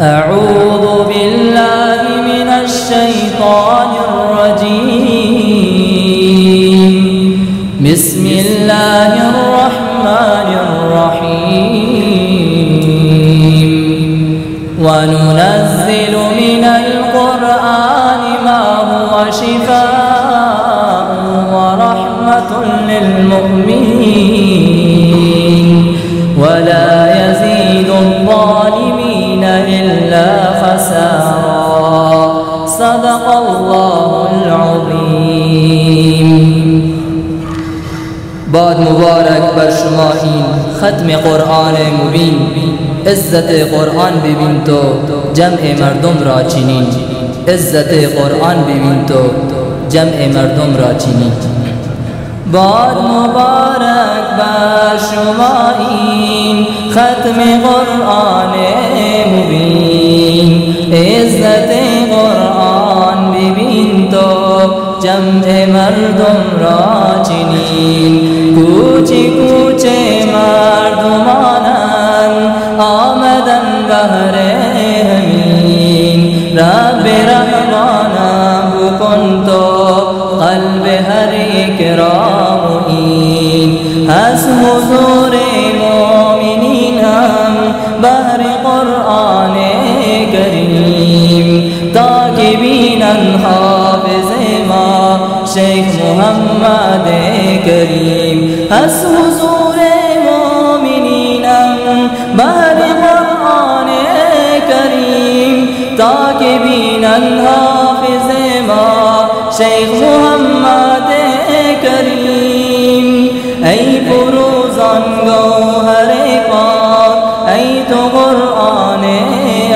أعوذ بالله من الشيطان الرجيم. بسم الله الرحمن الرحيم. وننزل من القرآن ما هو شفاء ورحمة للمؤمنين ولا يزيد الظالمين إلا خسارا. صدق الله العظيم. باد مبارک بر شما این ختم قرآن مبین. عزت قرآن ببین تو جمع مردم را چینی. عزت قرآن ببین تو جمع مردم را چینی. باد مبارک بر شما این ختم قرآن مبین. عزت قرآن ببین تو جمع مردم را چینین. کوچه کوچه مردمانن آمدن بهر همین. رب رحمانم بکن تو قلب هر یک را معین. از حضور مؤمنین هم بهر قرآن کریم تا که بینن حافظ ما شیخ محمد کریم. از حضور مؤمنینم بهر قرآن کریم تا که بینن حافظ ما شیخ محمد کریم. ای فروزان گوهر پاک ای تو قرآن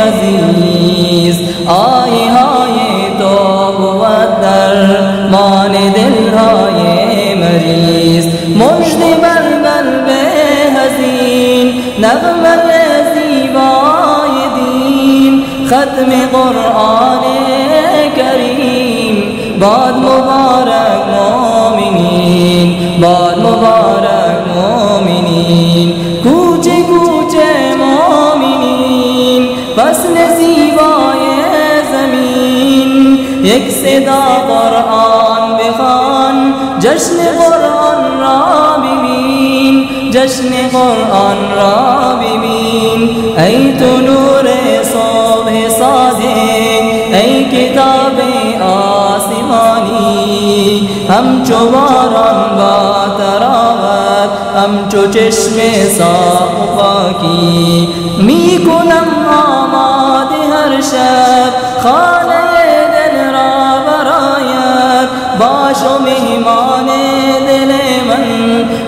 عزیز. آیه های تو بود درمان دلهای مریض. مژده بر قلب حزین نغمه زیبای دین. ختم قرآن کریم باد مبارک مومنین. باد مبارک مومنین. کوچه کوچه مومنین فصل زیبای زمین. یک صدا قرآن بخوان جشن قرآن را ببین. جشن قرآن را ببین. ای تو نور صبح صادق ای کتاب آسمانی. همچو باران با تراوت همچو چشم صاف و پاکی. می کنم آماده هر شب خانه دل را برایت. باش و مهمان دل من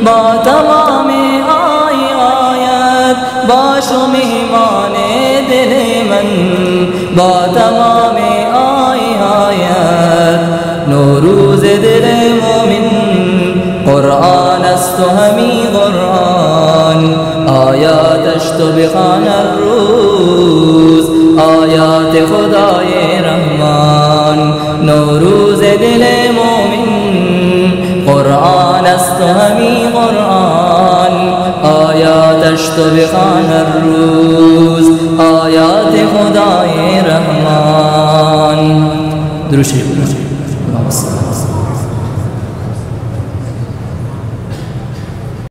با تمام آیات. باش و مهمان دل من با تمام آیات. نوروز دل مومن قرآن است و همی قرآن. آیاتش تو بخوان هر روز آیات خدای رحمان. نوروز دل مومن قرآن است و همی قرآن. آیاتش تو بخوان هر روز آیات خدای رحمان. درود شریف.